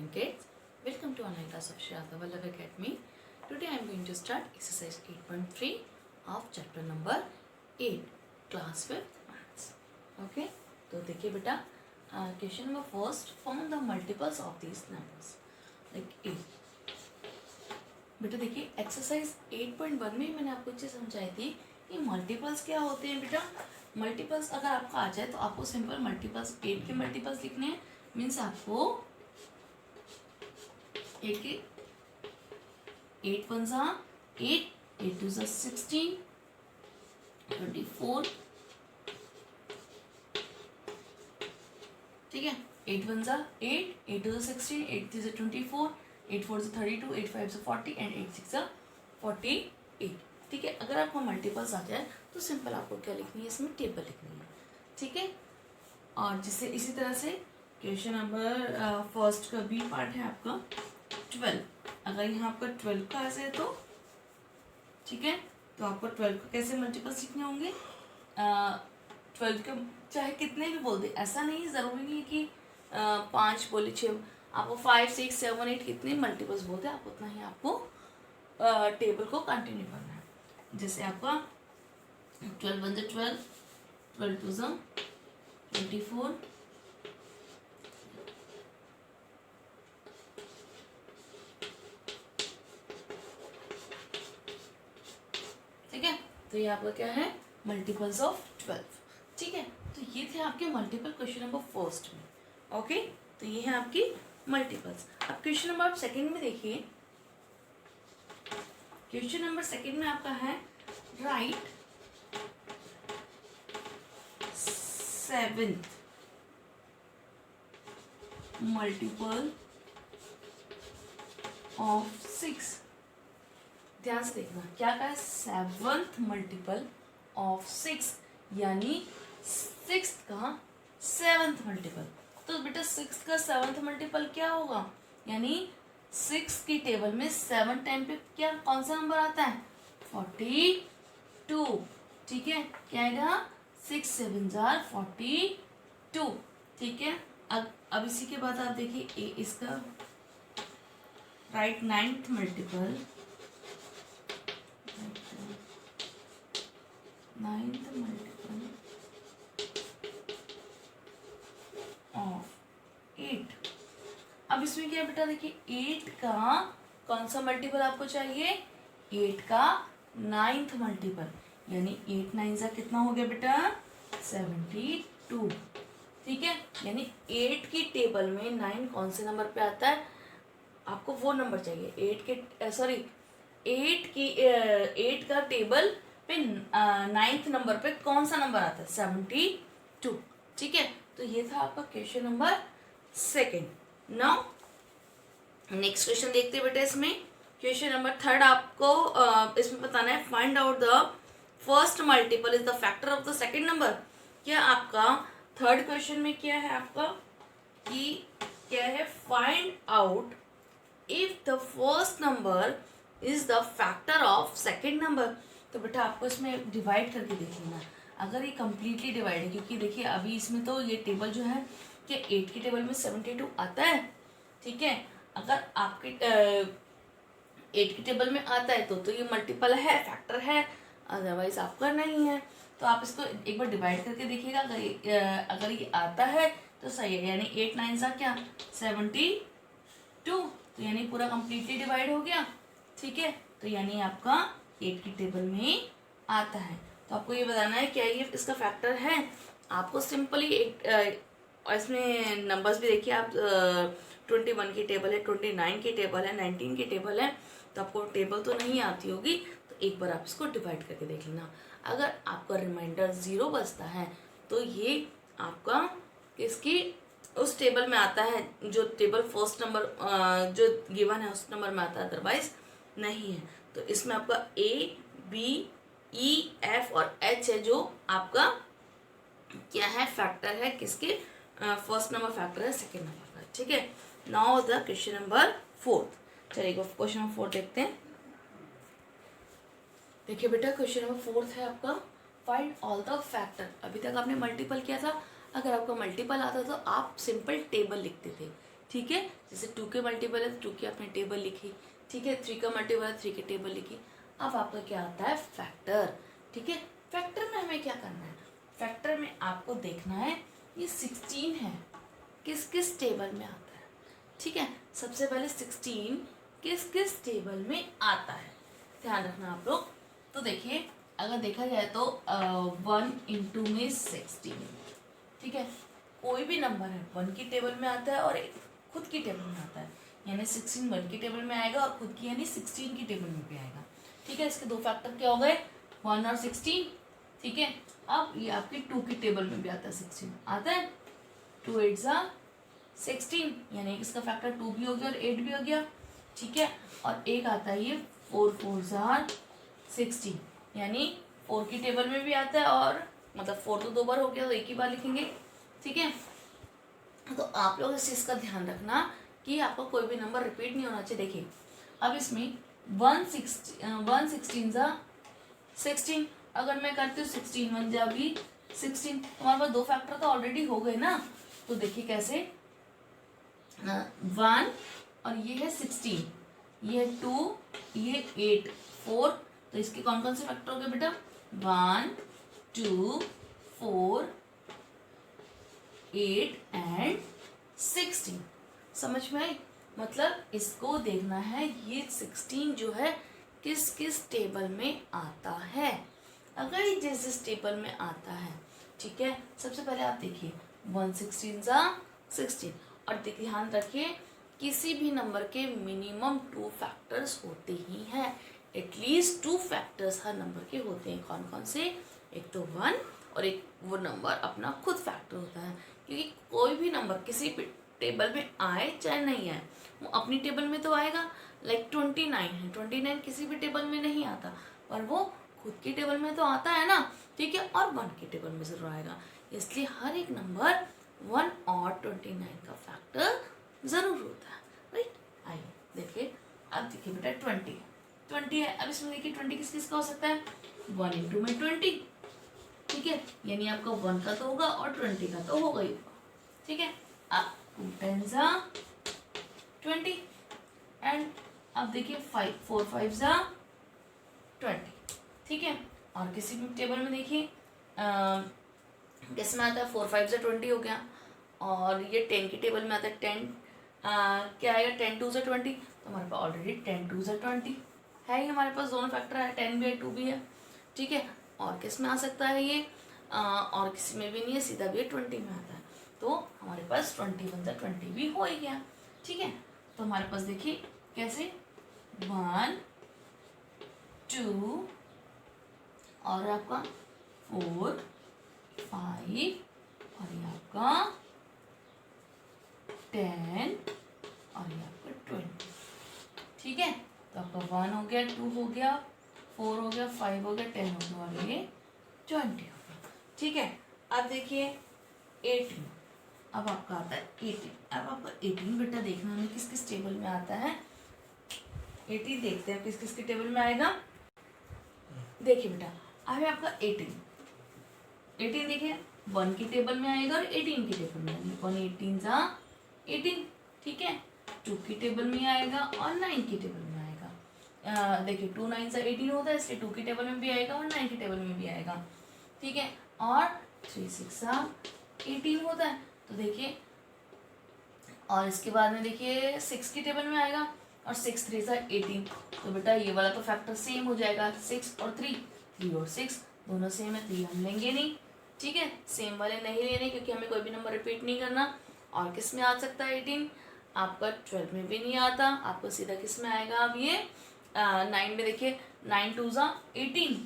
morning kids. Welcome to online class of Shraddha Vallabh Academy. Today I am going to start exercise 8.3 of chapter number 8 class 5th maths. Okay, तो देखिए बेटा question number first, found the multiples of these numbers like 8. बेटा देखिए exercise 8.1 में मैंने आपको चीज़ समझाई थी कि मल्टीपल्स क्या होते हैं. बेटा मल्टीपल्स अगर आपका आ जाए तो आपको सिंपल मल्टीपल्स 8 के मल्टीपल्स लिखने हैं. मीन्स आपको 8 के 8 वन सा 8, 8 टू सा 16, 24. ठीक है, 8 वन सा 8, 8 टू सा 16, 8 थ्री सा 24, 8 फोर सा 32, 8 फाइव सा 40 एंड 8 सिक्स सा 48. ठीक है, अगर आपको मल्टीपल्स आ जाए तो सिंपल आपको क्या लिखनी है, इसमें टेबल लिखनी है. ठीक है, और जिससे इसी तरह से क्वेश्चन नंबर फर्स्ट का बी पार्ट है आपका 12. अगर यहाँ आपका 12 का आ जाए तो ठीक है, तो आपको 12 को कैसे मल्टीपल्स लिखने होंगे. 12 के चाहे कितने भी बोल दे, ऐसा नहीं ज़रूरी नहीं है कि 5 बोले 6, आपको 5, 6, 7, 8 कितने मल्टीपल्स बोलते हैं आप उतना ही आपको टेबल को कंटिन्यू करना है. जैसे आपका 12 वन 12, 12 टू 24, ठीक है. तो ये आपका क्या है, मल्टीपल्स ऑफ 12. ठीक है, तो ये थे आपके मल्टीपल क्वेश्चन नंबर फर्स्ट में. ओके, तो ये है आपकी मल्टीपल्स. अब क्वेश्चन नंबर आप सेकंड में देखिए. क्वेश्चन नंबर सेकंड में आपका है राइट 7th मल्टीपल ऑफ 6. ध्यान से देखना क्या कहा है, 7th मल्टीपल ऑफ 6 यानी 6th का 7th मल्टीपल. तो बेटा 6th का 7th मल्टीपल क्या होगा, यानी 6 की टेबल में 7 टाइम पे क्या कौन सा नंबर आता है, 42. ठीक है, क्या आएगा, 6 7 जार 42. ठीक है, अब इसी के बाद आप देखिए इसका right 9th multiple, 9th multiple of 8. अब इसमें क्या बेटा देखिए 8 का कौन सा मल्टीपल आपको चाहिए, 8 का 9th मल्टीपल, यानी 8 9 सा कितना हो गया बेटा 72. ठीक है, यानी 8 की टेबल में 9 कौन से नंबर पे आता है, आपको वो नंबर चाहिए. 8 के सॉरी 8 का टेबल पे 9th नंबर पे कौन सा नंबर आता है, 72. ठीक है, तो ये था आपका question number second. Now next question देखते हैं बेटा. इसमें क्वेश्चन नंबर थर्ड आपको इसमें बताना है find out the first multiple is the factor of the second number. क्या आपका थर्ड क्वेश्चन में क्या है आपका कि क्या है, find out if the first number is the factor of second number. तो बेटा आपको इसमें डिवाइड करके देख लेना अगर ये कम्प्लीटली डिवाइड है, क्योंकि देखिए अभी इसमें तो ये टेबल जो है कि 8 की टेबल में 72 आता है. ठीक है, अगर आपके 8 की टेबल में आता है तो ये मल्टीपल है, फैक्टर है, अदरवाइज आपका नहीं है. तो आप इसको एक बार डिवाइड करके देखिएगा, अगर ये आता है तो सही है, यानी 8 9 सा क्या 72, तो यानी पूरा कम्प्लीटली डिवाइड हो गया. ठीक है, तो यानी आपका 8 की टेबल में आता है. तो आपको ये बताना है क्या ये इसका फैक्टर है. आपको सिंपली इसमें नंबर्स भी देखिए आप 21 की टेबल है, 29 की टेबल है, 19 की टेबल है. तो आपको टेबल तो नहीं आती होगी, तो एक बार आप इसको डिवाइड करके देख लेना. अगर आपका रिमाइंडर 0 बचता है तो ये आपका किसकी उस टेबल में आता है जो टेबल फर्स्ट नंबर जो गिवन है उस नंबर में आता है, अदरवाइज नहीं है. तो इसमें आपका ए बी ई एफ और एच है जो आपका क्या है, फैक्टर है किसके, फर्स्ट नंबर फैक्टर है सेकेंड नंबर का. ठीक है, नाउ द क्वेश्चन नंबर 4. चलिए क्वेश्चन नंबर 4 देखते हैं. देखिए बेटा क्वेश्चन नंबर 4 है आपका फाइंड ऑल द फैक्टर. अभी तक आपने मल्टीपल किया था, अगर आपका मल्टीपल आता तो आप सिंपल टेबल लिखते थे. ठीक है, जैसे 2 के मल्टीपल है तो 2 की आपने टेबल लिखी, ठीक है, 3 का मल्टीपल है 3 की टेबल लिखी। अब आपका क्या आता है फैक्टर, ठीक है। फैक्टर में हमें क्या करना है, फैक्टर में आपको देखना है ये 16 है किस किस टेबल में आता है, ठीक है। सबसे पहले 16 किस किस टेबल में आता है, ध्यान रखना आप लोग। तो देखिए अगर देखा जाए तो 1 इंटू में 16, ठीक है, कोई भी नंबर है 1 की टेबल में आता है और खुद की टेबल में आता है, यानी 16 1 की टेबल में आएगा और खुद की यानी 16 की टेबल में भी आएगा, ठीक है। इसके दो फैक्टर क्या हो गए, 1 और 16, ठीक है। अब ये आपकी 2 की टेबल में भी आता है, 16 आता है, 2 8 16, यानी इसका फैक्टर 2 भी हो गया और 8 भी हो गया, ठीक है। और एक आता है ये 4 4 16, यानी 4 की टेबल में भी आता है और मतलब 4 तो 2 बार हो गया तो एक ही बार लिखेंगे, ठीक है। तो आप लोग इस चीज़ का ध्यान रखना कि आपको कोई भी नंबर रिपीट नहीं होना चाहिए। देखिए अब इसमें 116 16, अगर मैं करती हूँ 16 1 जा भी 16, हमारे पास दो फैक्टर तो ऑलरेडी हो गए ना। तो देखिए कैसे 1 और ये है 16, ये 2, ये 8 4, तो इसके कौन कौन से फैक्टर हो गए बेटा, 1 2 4 8 एंड 16, समझ में आई। मतलब इसको देखना है ये 16 जो है किस किस टेबल में आता है। अगर ये जिस जिस टेबल में आता है, ठीक है, सबसे पहले आप देखिए 116 16, और ध्यान रखिए किसी भी नंबर के मिनिमम 2 फैक्टर्स होते ही हैं, एटलीस्ट 2 फैक्टर्स हर नंबर के होते हैं। कौन कौन से, एक तो 1 और एक वो नंबर अपना खुद फैक्टर होता है, क्योंकि कोई भी नंबर किसी भी टेबल में आए चाहे नहीं आए वो अपनी टेबल में तो आएगा। लाइक 29 है, 29 किसी भी टेबल में नहीं आता पर वो खुद की टेबल में तो आता है ना, ठीक है, और 1 की टेबल में जरूर आएगा। इसलिए हर एक नंबर 1 और 29 का फैक्टर जरूर होता है, राइट। आइए देखिए, अब देखिए बेटा 20 है। अब इसमें देखिए 20 किस किस का हो सकता है, 1 इंटू में 20, ठीक है, यानी आपका 1 का तो होगा और 20 का तो होगा ही होगा, ठीक है। अब 2 10 20 एंड अब देखिए 5 4 5 20, ठीक है। और किसी भी टेबल में देखिए किस में आता है 4 5 20 हो गया, और ये 10 की टेबल में आता है 10 क्या आएगा 10 2 20, तो हमारे पास ऑलरेडी 10 2 20 है ही, हमारे पास दोनों फैक्टर है, 10 भी है 2 भी है, ठीक है। और किस में आ सकता है ये और किसी में भी नहीं है, सीधा भी 20 में आता है, तो हमारे पास 21 20 भी हो ही गया, ठीक है। तो हमारे पास देखिए कैसे 1 2 और आपका 4 5 और ये आपका 10 और ये आपका 20, ठीक है। तो आपका 1 हो गया, 2 हो गया, 4 हो गया, 5 हो गया, 10 हो गया और ये 20 हो गया, ठीक है। अब देखिए 18, अब आपका आता है 18। अब आपका 18 बेटा देखना हमें किस किस टेबल में आता है, 18 देखते हैं किस किस के टेबल में आएगा। देखिए बेटा अब आपका 18 देखिए 1 की टेबल में आएगा और 18 की टेबल में आएगा, 1 18 18, ठीक है। 2 की टेबल में आएगा और 9 की टेबल में आएगा। देखिए 2 9 18 होता है, इसलिए 2 की टेबल में भी आएगा और 9 की टेबल में भी आएगा, ठीक है। और 3 6 18 होता है, तो देखिए और इसके बाद में देखिए 6 की टेबल में आएगा और 6 3 18, तो बेटा ये वाला तो फैक्टर सेम हो जाएगा, 6 और 3 और 6 दोनों सेम है, 3 हम लेंगे नहीं, ठीक है, सेम वाले नहीं लेने क्योंकि हमें कोई भी नंबर रिपीट नहीं करना। और किस में आ सकता है 18, आपका 12 में भी नहीं आता, आपको सीधा किस में आएगा, अब ये 9 में देखिए 9 2 18,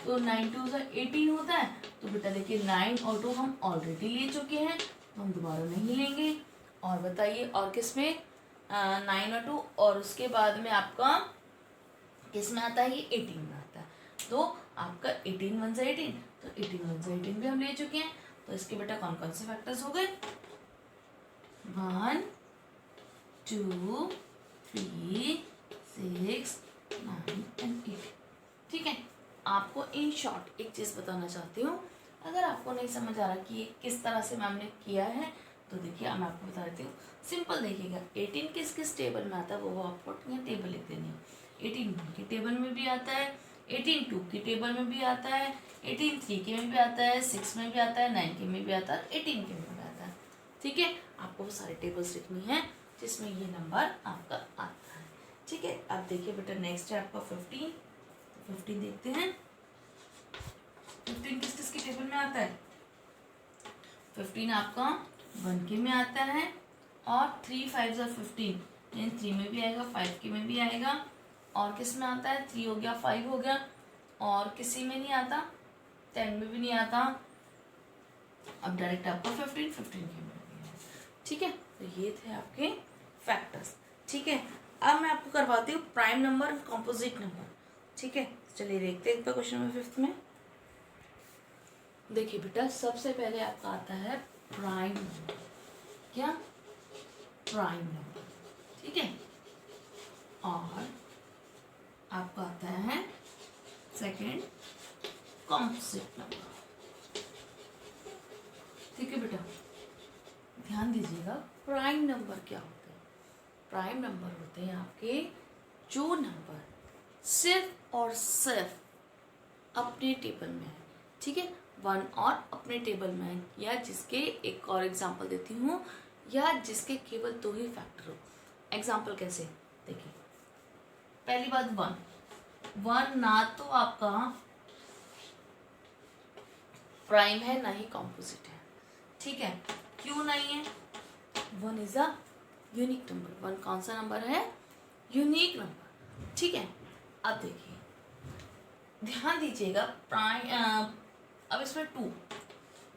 तो 9 2 18 होता है, तो बेटा देखिए 9 और 2 हम ऑलरेडी ले चुके हैं, तो हम दोबारा नहीं लेंगे। और बताइए और किस में 9 और 2, और उसके बाद में आपका किस में आता है, ये 18 में आता है, तो आपका 18 1 18, तो 18 1 18 भी हम ले चुके हैं। तो इसके बेटा कौन कौन से फैक्टर्स हो गए, 1 2 3 6 9 एंड 8, ठीक है। आपको इन शॉर्ट एक चीज़ बताना चाहती हूँ, अगर आपको नहीं समझ आ रहा कि ये किस तरह से मैम ने किया है, तो देखिए अब मैं आपको बता देती हूँ, सिंपल देखिएगा 18 किस किस टेबल में आता है वो आपको यहाँ टेबल लिख देनी है। 18 की टेबल में भी आता है, 18 2 की टेबल में भी आता है, 18 3 के में भी आता है, 6 में भी आता है, 9 के में भी आता है, 18 के में भी आता है। ठीक है, आपको वो सारे टेबल्स लिखनी है जिसमें ये नंबर आपका आता है। ठीक है, अब देखिए बेटा नेक्स्ट है आपका 15। 15 देखते हैं 15 किस किस की टेबल में आता है। 15 आपका 1 के में आता है और 3 5 15, यानी 3 में भी आएगा, 5 के में भी आएगा, और किस में आता है 3 हो गया, 5 हो गया, और किसी में नहीं आता, 10 में भी नहीं आता। अब डायरेक्ट आपका 15 के में है। ठीक है, तो ये थे आपके फैक्टर्स। ठीक है, अब मैं आपको करवाती हूँ प्राइम नंबर और कॉम्पोजिट नंबर। ठीक है, चलिए देखते हैं क्वेश्चन नंबर 5 में। देखिए बेटा सबसे पहले आपका आता है प्राइम नंबर। क्या? Prime number. ठीक है, और आपका आता है सेकंड कॉम्पोजिट नंबर। ठीक है बेटा, ध्यान दीजिएगा प्राइम नंबर क्या होते हैं। प्राइम नंबर होते हैं आपके जो नंबर सिर्फ और सिर्फ अपने टेबल में है। ठीक है, 1 और अपने टेबल में है, या जिसके एक और एग्जांपल देती हूँ, या जिसके केवल 2 ही फैक्टर हो। एग्जांपल कैसे? देखिए पहली बात 1 ना तो आपका प्राइम है ना ही कॉम्पोजिट है। ठीक है, क्यों नहीं है? 1 इज अ यूनिक नंबर। 1 कौन सा नंबर है? Unique number. ठीक है, अब देखिए ध्यान दीजिएगा प्राइम, अब इसमें 2,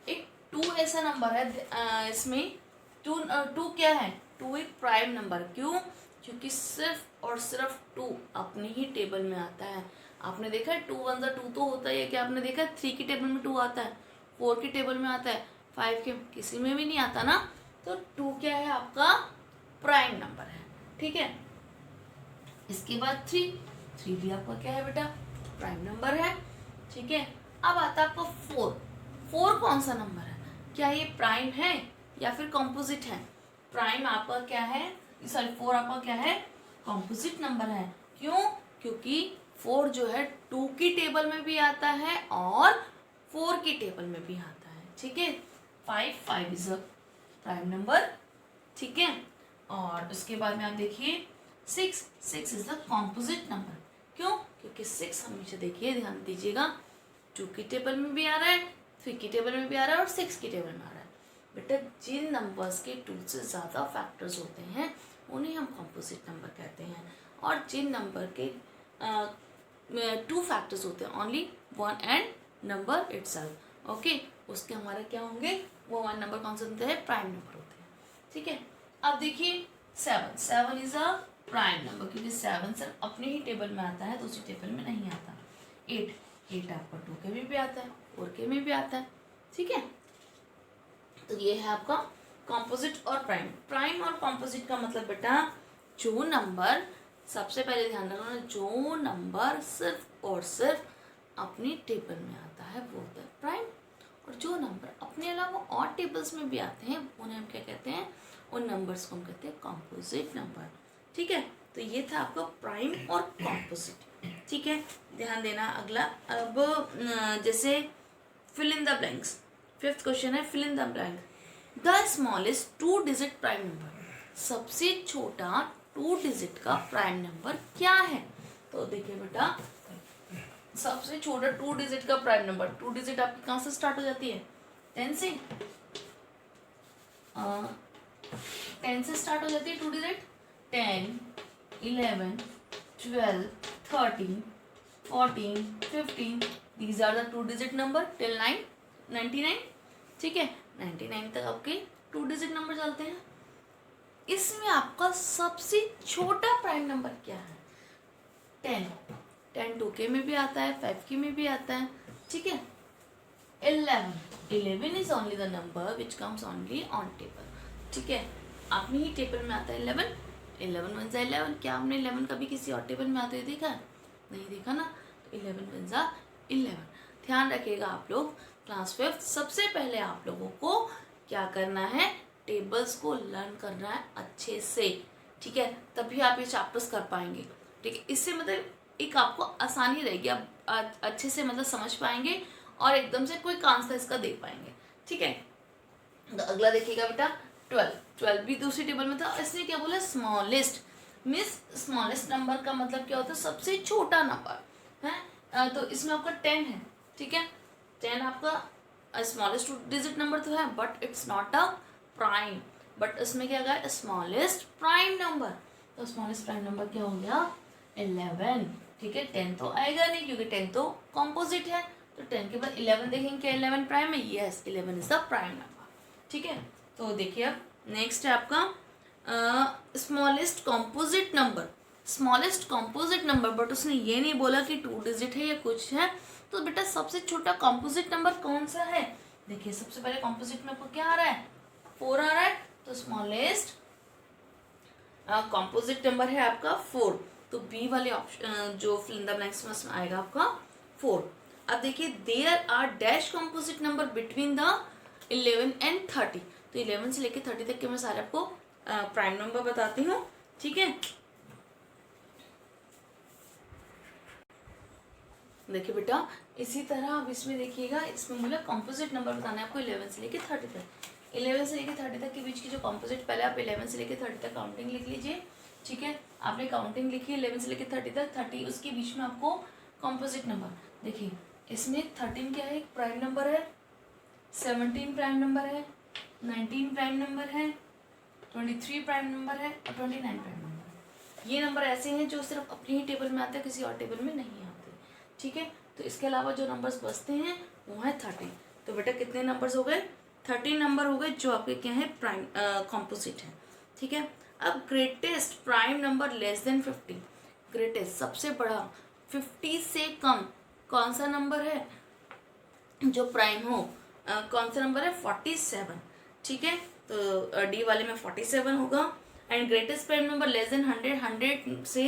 एक 2 ऐसा नंबर है, इसमें 2 क्या है? 2 एक प्राइम नंबर। क्यों? क्योंकि सिर्फ और सिर्फ 2 अपने ही टेबल में आता है। आपने देखा है 2 1 2 तो होता ही है। क्या आपने देखा है 3 की टेबल में 2 आता है, 4 की टेबल में आता है, 5 के किसी में भी नहीं आता ना। तो 2 क्या है? आपका प्राइम नंबर है। ठीक है, इसके बाद 3 भी आपका क्या है बेटा? प्राइम नंबर है। ठीक है, अब आता है आपका 4 कौन सा नंबर है? क्या ये प्राइम है या फिर कॉम्पोजिट है? प्राइम आपका क्या है, सॉरी 4 आपका क्या है? कॉम्पोजिट नंबर है। क्यों? क्योंकि 4 जो है 2 की टेबल में भी आता है और 4 की टेबल में भी आता है। ठीक है, 5 इज अ प्राइम नंबर। ठीक है, और उसके बाद में आप देखिए 6 इज द कॉम्पोजिट नंबर। क्यों? क्योंकि 6 हमेशा देखिए ध्यान दीजिएगा 2 की टेबल में भी आ रहा है, 3 की टेबल में भी आ रहा है और 6 की टेबल में आ रहा है। बेटा जिन नंबर्स के 2 से ज़्यादा फैक्टर्स होते हैं उन्हें हम कॉम्पोजिट नंबर कहते हैं, और जिन नंबर के 2 फैक्टर्स होते हैं, only 1 and number itself, okay, उसके हमारे क्या होंगे? वो 1 नंबर कौन से होते हैं? प्राइम नंबर होते हैं। ठीक है, अब देखिए 7 इज अ प्राइम नंबर, क्योंकि 7 सिर्फ अपने ही टेबल में आता है, दूसरी टेबल में नहीं आता। 8 आपका 2 के में भी आता है, 4 के में भी आता है। ठीक है, तो ये है आपका कॉम्पोजिट और प्राइम। प्राइम और कॉम्पोजिट का मतलब बेटा जो नंबर, सबसे पहले ध्यान रखना, जो नंबर सिर्फ और सिर्फ अपनी टेबल में आता है वो होता है प्राइम, और जो नंबर अपने अलावा और टेबल्स में भी आते हैं उन्हें हम क्या कहते हैं? उन नंबर्स को हम कहते हैं कॉम्पोजिट नंबर। ठीक है, तो ये था आपका प्राइम और कॉम्पोजिट। ठीक है, ध्यान देना। अगला अब जैसे fill in the blanks, 5th question है fill in the blank. The smallest 2 digit prime number, सबसे छोटा 2 डिजिट का प्राइम नंबर क्या है? तो देखिए बेटा सबसे छोटा 2 डिजिट का प्राइम नंबर, 2 डिजिट आपकी कहाँ से स्टार्ट हो जाती है? 10 से। 10 से स्टार्ट हो जाती है 2 digit. 10 11 12 13 14 15, these are the 2 digit number till 99। ठीक है, 99 तक आपके 2 डिजिट नंबर चलते हैं। इसमें आपका सबसे छोटा प्राइम नंबर क्या है? 10 2 के में भी आता है, 5 के में भी आता है। ठीक है, 11 is only the number which comes only on table. ठीक है, अपनी ही टेबल में आता है 11 वन जा 11। क्या आपने 11 कभी किसी और टेबल में आते हुए देखा है? नहीं देखा ना। तो 11 वन जा 11। ध्यान रखिएगा आप लोग क्लास 5th, सबसे पहले आप लोगों को क्या करना है? टेबल्स को लर्न करना है अच्छे से, ठीक है, तभी आप ये चैप्टर्स कर पाएंगे, ठीक है। इससे मतलब एक आपको आसानी रहेगी, आप अच्छे से मतलब समझ पाएंगे और एकदम से कोई आंसर इसका दे पाएंगे, ठीक है। तो अगला देखिएगा बेटा 12 भी दूसरी टेबल में था। इसने क्या बोला, स्मॉलेस्ट, मीन्स स्मॉलेस्ट नंबर का मतलब क्या होता है, सबसे छोटा नंबर है। तो इसमें आपका 10 है, ठीक है। 10 आपका स्मॉलेस्ट डिजिट नंबर तो है, but it's not a prime, but इसमें क्या गया, स्मॉलेस्ट प्राइम नंबर। तो स्मॉलेस्ट प्राइम नंबर क्या हो गया, 11, ठीक है। 10 तो आएगा नहीं क्योंकि 10 तो कॉम्पोजिट है, तो 10 के बाद 11 देखेंगे, क्या 11 प्राइम है, yes 11 is the prime number, ठीक है। तो देखिए अब नेक्स्ट है आपका smallest composite number, smallest composite number, but उसने ये नहीं बोला कि 2 डिजिट है या कुछ है। तो बेटा सबसे छोटा कॉम्पोजिट नंबर कौन सा है, देखिए सबसे पहले कॉम्पोजिट में आपको क्या आ रहा है, 4 आ रहा है, तो स्मॉलेस्ट कॉम्पोजिट नंबर है आपका 4, तो बी वाले ऑप्शन जो फिल इन द ब्लैंक्स में आएगा आपका 4। अब देखिए there are dash composite number between the 11 and 30, तो 11 से लेके 30 तक के मैं सारे आपको प्राइम नंबर बताती हूँ, ठीक है। देखिए बेटा इसी तरह अब इसमें देखिएगा, इसमें मतलब कॉम्पोजिट नंबर बताना है आपको 11 से लेके 30 तक। 11 से लेके 30 तक के बीच की जो कॉम्पोजिट, पहले आप 11 से लेके 30 तक काउंटिंग लिख लीजिए, ठीक है। आपने काउंटिंग लिखी 11 से लेके 30 तक, 30 उसके बीच में आपको कॉम्पोजिट नंबर, देखिए इसमें 13 क्या है, एक प्राइम नंबर है, 17 प्राइम नंबर है, 19 प्राइम नंबर है, 23 प्राइम नंबर है और 29 प्राइम नंबर। ये नंबर ऐसे हैं जो सिर्फ अपनी ही टेबल में आते हैं, किसी और टेबल में नहीं आते, ठीक है। तो इसके अलावा जो नंबर्स बचते हैं वो है 30। तो बेटा कितने नंबर्स हो गए, 30 नंबर हो गए जो आपके क्या है, प्राइम कॉम्पोजिट है, ठीक है। अब greatest prime number less than 50, greatest सबसे बड़ा 50 से कम कौन सा नंबर है जो प्राइम हो, कौन सा नंबर है, 47, ठीक है। तो डी वाले में 47 होगा। And greatest prime number less than 100, 100 से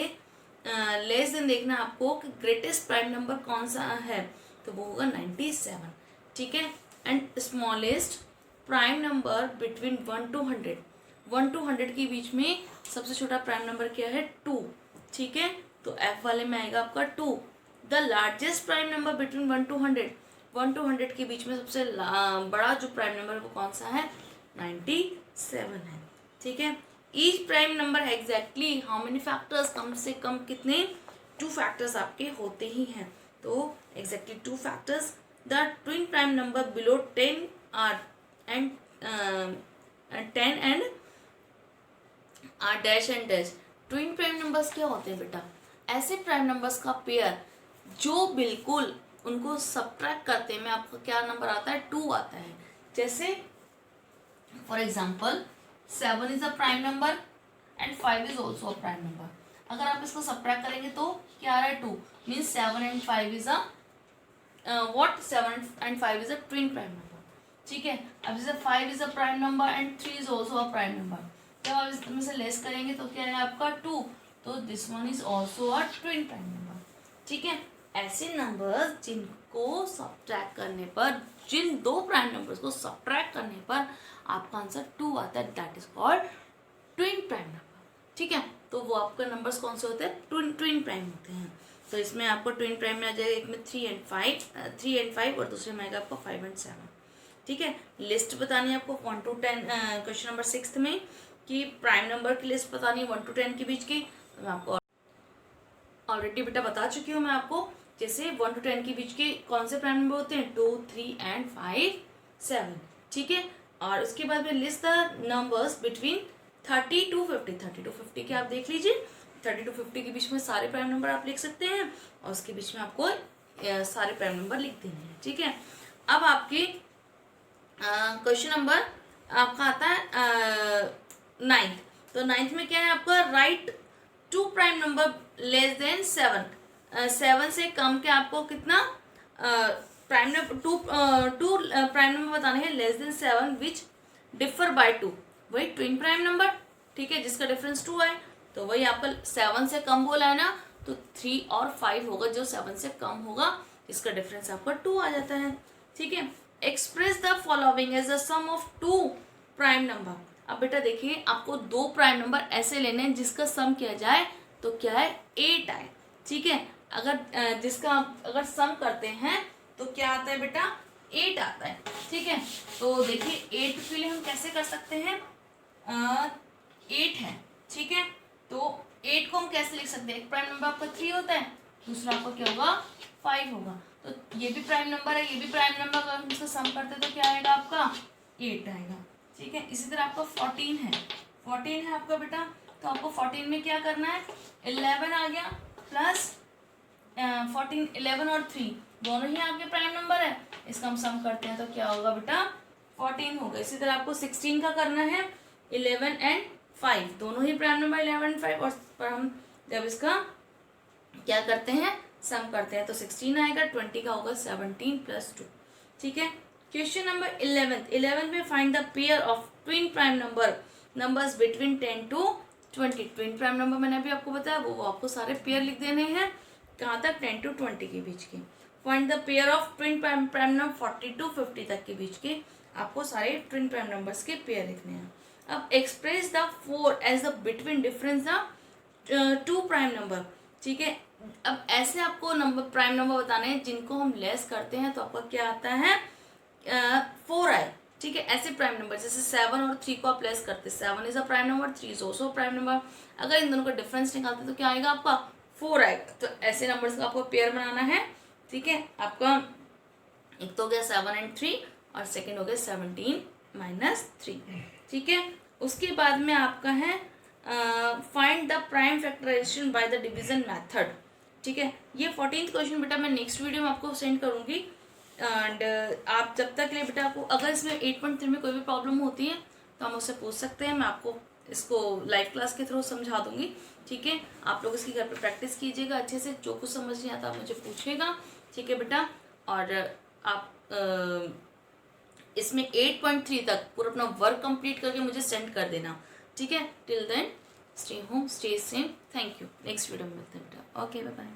लेस देन देखना आपको कि ग्रेटेस्ट प्राइम नंबर कौन सा है, तो वो होगा 97, ठीक है। And smallest prime number between 1 to 100, 1 to 100 के बीच में सबसे छोटा प्राइम नंबर क्या है, 2, ठीक है। तो एफ वाले में आएगा आपका 2। The largest prime number between 1 to 100, 1 to 100 के बीच में सबसे बड़ा जो प्राइम नंबर है वो कौन सा है, 97 है, ठीक है। Each prime number exactly how many factors, कम से कम कितने, 2 फैक्टर्स आपके होते ही हैं, तो exactly 2 factors. The twin prime number below 10 are and 10 and are dash and dash. Twin prime numbers क्या होते हैं बेटा, ऐसे प्राइम नंबर्स का पेयर जो बिल्कुल उनको सब्ट्रैक्ट करते में आपका क्या नंबर आता है, 2 आता है। जैसे for example 7 is a prime number and 5 is also a prime number. अगर आप इसको सब्ट्रैक्ट करेंगे तो क्या आ रहा है, 2 means 7 and 5 is a what, 7 and 5 is a twin prime number, ठीक है। अब जैसे 5 is a prime number and 3 is also a prime number, जब आप इसमें से लेस करेंगे तो क्या है आपका 2, तो this one is also a twin prime number, ठीक है। ऐसे नंबर्स जिनको सब्ट्रैक्ट करने पर, जिन 2 प्राइम नंबर्स को सब्ट्रैक्ट करने पर आपका आंसर 2 आता है, that is called twin prime number, ठीक है। तो वो आपका नंबर्स कौन से होते हैं, ट्विन प्राइम होते हैं। तो इसमें आपको ट्विन प्राइम में आ जाएगा, एक में 3 and 5 और दूसरे में आएगा आपको 5 and 7, ठीक है। लिस्ट बतानी है आपको 1 to 10, क्वेश्चन नंबर 6 में कि प्राइम नंबर की लिस्ट बतानी है 1 to 10 के बीच की, तो मैं आपको ऑलरेडी बेटा बता चुकी हूँ मैं आपको। जैसे 1 to 10 के बीच के कौन से प्राइम नंबर होते हैं, 2, 3 and 5, 7, ठीक है। और उसके बाद में list the numbers between 30 to 50, 30 to 50 के आप देख लीजिए, 30 to 50 के बीच में सारे प्राइम नंबर आप लिख सकते हैं और उसके बीच में आपको सारे प्राइम नंबर लिख देने हैं, ठीक है। अब आपकी क्वेश्चन नंबर आपका आता है 9th। तो 9th में क्या है आपका, right 2 prime number less than 7, 7 से कम के आपको कितना प्राइम नंबर, 2 प्राइम नंबर बताने हैं less than 7 which differ by 2, वही ट्विन प्राइम नंबर, ठीक है, जिसका डिफरेंस 2 है। तो वही आपका 7 से कम बोला है ना, तो 3 और 5 होगा जो 7 से कम होगा, इसका डिफरेंस आपका 2 आ जाता है, ठीक है। Express the following as the sum of 2 prime number, अब बेटा देखिए, आपको 2 प्राइम नंबर ऐसे लेने हैं जिसका सम किया जाए तो क्या है 8 आए, ठीक है। अगर जिसका अगर सम करते हैं तो क्या आता है बेटा 8 आता है, ठीक है। तो देखिए 8 के लिए हम कैसे कर सकते हैं, 8 है, ठीक है। तो 8 को हम कैसे लिख सकते हैं, एक प्राइम नंबर आपका 3 होता है, दूसरा आपका क्या होगा 5 होगा। तो ये भी प्राइम नंबर है, ये भी प्राइम नंबर, अगर हम इसका सम करते हैं तो क्या आएगा आपका 8 आएगा, ठीक है। इसी तरह आपका 14 है, 14 है आपका बेटा, तो आपको 14 में क्या करना है, 11 आ गया प्लस 14, 11 और 3 दोनों ही आपके प्राइम नंबर है, इसका हम सम करते हैं तो क्या होगा बेटा 14 होगा। इसी तरह आपको 16 का करना है, 11 एंड 5 दोनों ही प्राइम नंबर 11 एंड 5, और पर हम जब इसका क्या करते हैं सम करते हैं तो 16 आएगा, 20 का होगा 17 प्लस 2, ठीक है। क्वेश्चन नंबर 11 में find the pair of twin prime numbers between 10 to 20। Twin prime number मैंने अभी आपको बताया, वो आपको सारे पेयर लिख देने हैं, कहाँ तक 10 to 20 के बीच के। Find the pair of twin prime number 40 to 50 तक के बीच के, आपको सारे ट्विन प्राइम नंबर्स के पेयर लिखने हैं। अब express the 4 as the between difference the 2 prime number, ठीक है। अब ऐसे आपको नंबर प्राइम नंबर बताने हैं जिनको हम लेस करते हैं तो आपका क्या आता है 4 आए, ठीक है। ऐसे प्राइम नंबर जैसे 7 और 3 को आप लेस करते, 7 is a prime number, 3 is also prime number, अगर इन दोनों का डिफरेंस निकालते तो क्या आएगा आपका 4 आएगा। तो ऐसे नंबर्स का आपको पेयर बनाना है, ठीक है। आपका एक तो हो गया 7 and 3 और सेकेंड हो गया 17 - 3, ठीक है। उसके बाद में आपका है find the prime factorisation by the division method, ठीक है। ये 14th क्वेश्चन बेटा मैं नेक्स्ट वीडियो में आपको सेंड करूंगी, एंड आप जब तक के लिए बेटा आपको अगर इसमें 8.3 में कोई भी प्रॉब्लम होती है तो हम उससे पूछ सकते हैं, मैं आपको इसको लाइव क्लास के थ्रू समझा दूंगी, ठीक है। आप लोग इसकी घर पे प्रैक्टिस कीजिएगा अच्छे से, जो कुछ समझ नहीं आता आप मुझे पूछिएगा, ठीक है बेटा। और आप इसमें 8.3 तक पूरा अपना वर्क कंप्लीट करके मुझे सेंड कर देना, ठीक है। Till then stay home, stay safe, thank you. Next video में मिलते हैं बेटा, ओके बाय बाय।